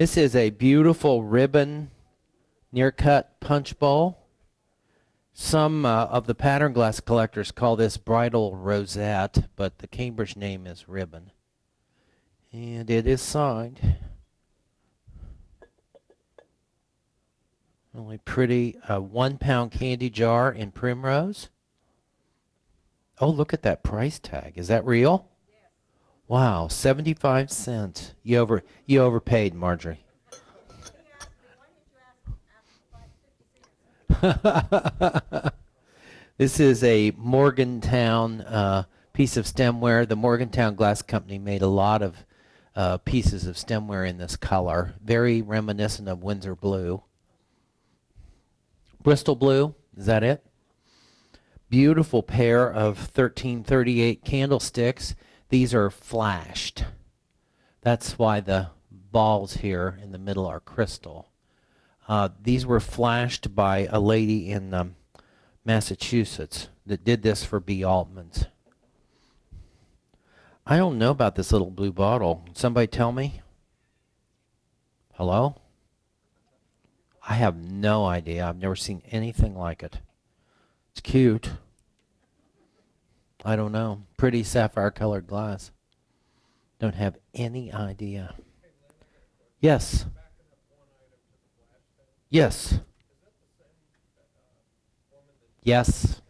This is a beautiful ribbon near-cut punch bowl. Some of the pattern glass collectors call this bridal rosette, but the Cambridge name is ribbon. And it is signed. Really pretty 1 pound candy jar in primrose. Oh, look at that price tag. Is that real? Yes. Wow, 75 cents. You overpaid, Marjorie. This is a Morgantown piece of stemware. The Morgantown Glass Company made a lot of pieces of stemware in this color, very reminiscent of Windsor blue. Bristol blue, is that it? Beautiful pair of 1338 candlesticks. These are flashed. That's why the balls here in the middle are crystal. These were flashed by a lady in Massachusetts that did this for B. Altman's. I don't know about this little blue bottle. Somebody tell me? Hello? I have no idea. I've never seen anything like it. It's cute. I don't know. Pretty sapphire colored glass. Don't have any idea. Yes. Yes. Yes.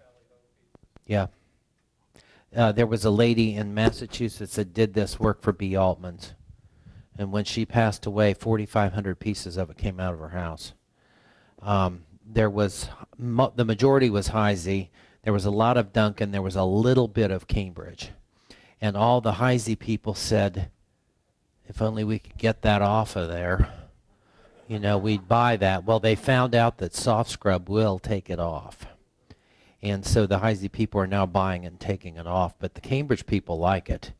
Yeah. There was a lady in Massachusetts that did this work for B. Altman's. And when she passed away, 4,500 pieces of it came out of her house. There was, the majority was Heisey. There was a lot of Duncan. There was a little bit of Cambridge. And all the Heisey people said, if only we could get that off of there, you know, we'd buy that. Well, they found out that soft scrub will take it off. And so the Heisey people are now buying it and taking it off. But the Cambridge people like it.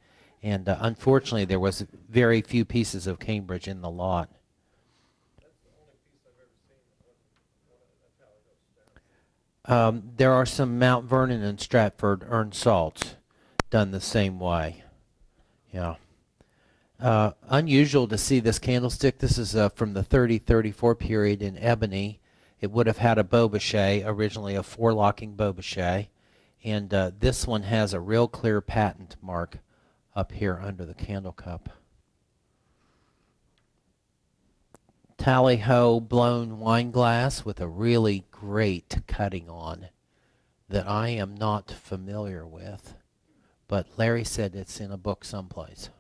And unfortunately, there was very few pieces of Cambridge in the lot. There are some Mount Vernon and Stratford urn salts done the same way. Yeah. Unusual to see this candlestick. This is from the 30-34 period in ebony. It would have had a Beaubochet, originally a four-locking Beaubochet. And this one has a real clear patent mark up here under the candle cup. Tally-ho blown wine glass with a really great cutting on that I am not familiar with, but Larry said it's in a book someplace.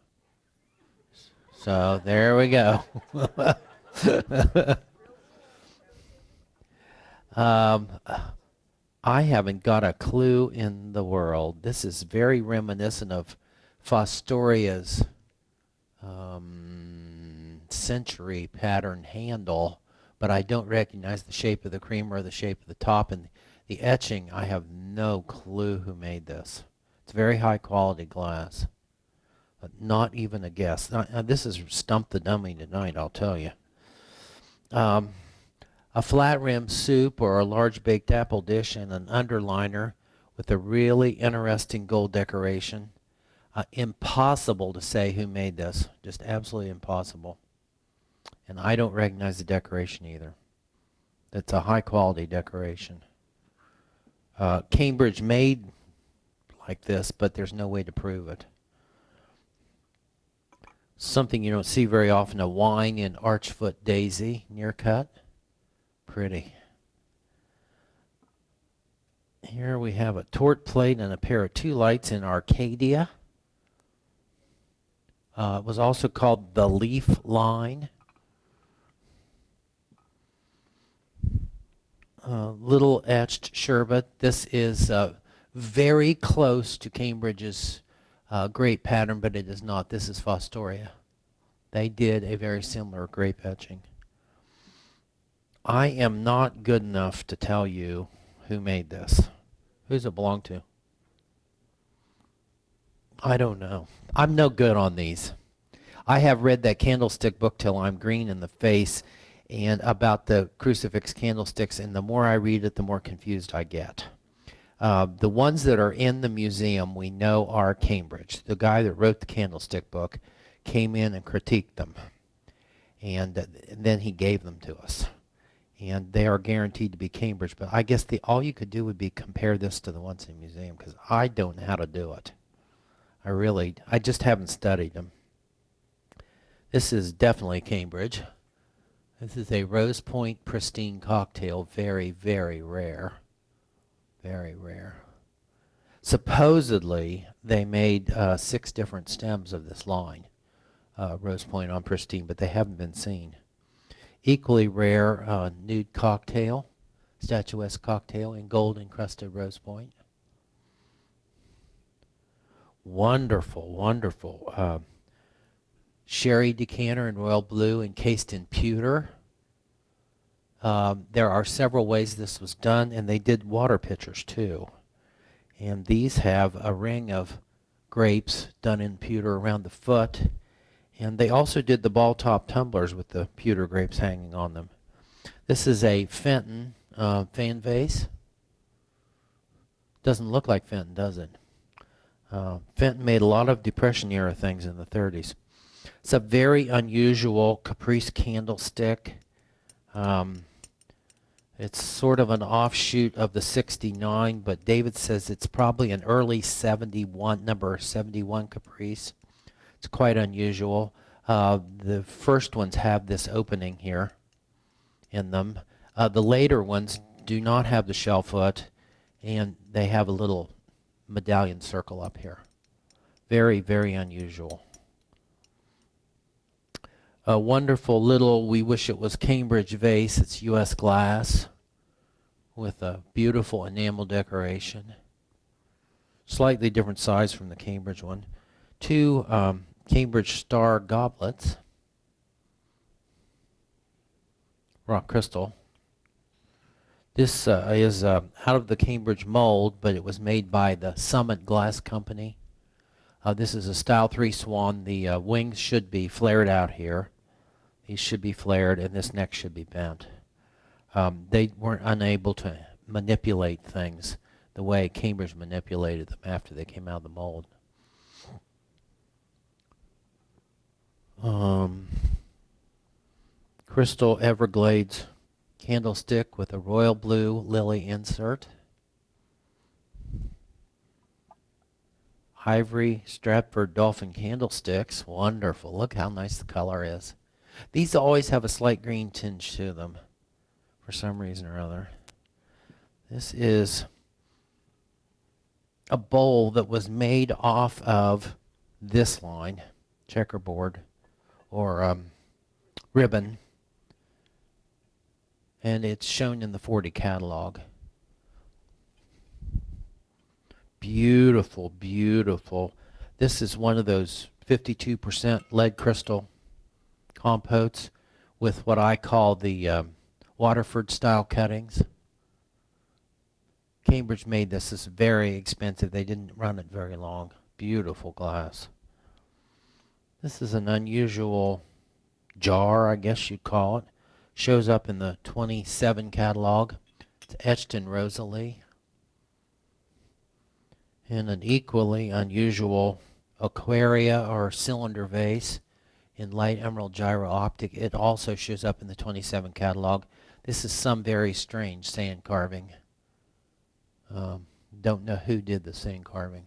So there we go. I haven't got a clue in the world. This is very reminiscent of Fostoria's century pattern handle, but I don't recognize the shape of the creamer or the shape of the top, and the etching, I have no clue who made this. It's very high quality glass, but not even a guess. This is Stump the Dummy tonight, I'll tell you. A flat rim soup or a large baked apple dish and an underliner with a really interesting gold decoration. Impossible to say who made this, just absolutely impossible. And I don't recognize the decoration either. It's a high quality decoration. Cambridge made like this, but there's no way to prove it. Something you don't see very often, a wine in archfoot daisy, near cut. Pretty. Here we have a torte plate and a pair of 2 lights in Arcadia. It was also called the Leaf Line. Little etched sherbet. This is very close to Cambridge's grape pattern, but it is not. This is Fostoria. They did a very similar grape etching. I am not good enough to tell you who made this. Who's it belong to? I don't know. I'm no good on these. I have read that candlestick book till I'm green in the face and about the crucifix candlesticks, and the more I read it, the more confused I get. The ones that are in the museum we know are Cambridge. The guy that wrote the candlestick book came in and critiqued them. and then he gave them to us. And they are guaranteed to be Cambridge, but I guess all you could do would be compare this to the ones in the museum, because I don't know how to do it. I just haven't studied them. This is definitely Cambridge. This is a Rose Point pristine cocktail, very, very rare. Very rare. Supposedly, they made 6 different stems of this line, Rose Point on pristine, but they haven't been seen. Equally rare nude cocktail, statuesque cocktail in gold encrusted Rose Point. Wonderful, wonderful. Sherry decanter in royal blue encased in pewter. There are several ways this was done, and they did water pitchers too. And these have a ring of grapes done in pewter around the foot. And they also did the ball top tumblers with the pewter grapes hanging on them. This is a Fenton fan vase. Doesn't look like Fenton, does it? Fenton made a lot of Depression era things in the 30s. It's a very unusual Caprice candlestick. It's sort of an offshoot of the 69, but David says it's probably an early 71, number 71 Caprice. It's quite unusual. The first ones have this opening here in them. The later ones do not have the shell foot, and they have a little medallion circle up here. Very, very unusual. A wonderful little, we wish it was Cambridge vase. It's U.S. glass with a beautiful enamel decoration. Slightly different size from the Cambridge one. 2 Cambridge Star goblets. Rock crystal. This is out of the Cambridge mold, but it was made by the Summit Glass Company. This is a Style 3 Swan. The wings should be flared out here. These should be flared, and this neck should be bent. They weren't unable to manipulate things the way Cambridge manipulated them after they came out of the mold. Crystal Everglades candlestick with a royal blue lily insert. Ivory Stratford dolphin candlesticks. Wonderful. Look how nice the color is. These always have a slight green tinge to them for some reason or other. This is a bowl that was made off of this line, checkerboard or ribbon, and it's shown in the 40 catalog. Beautiful, beautiful. This is one of those 52% lead crystal compotes with what I call the Waterford style cuttings. Cambridge made this. This is very expensive. They didn't run it very long. Beautiful glass. This is an unusual jar, I guess you'd call it. Shows up in the 27 catalog. It's etched in Rosalie. And an equally unusual aquaria or cylinder vase in light emerald gyro optic. It also shows up in the 27 catalog. This is some very strange sand carving. Don't know who did the sand carving.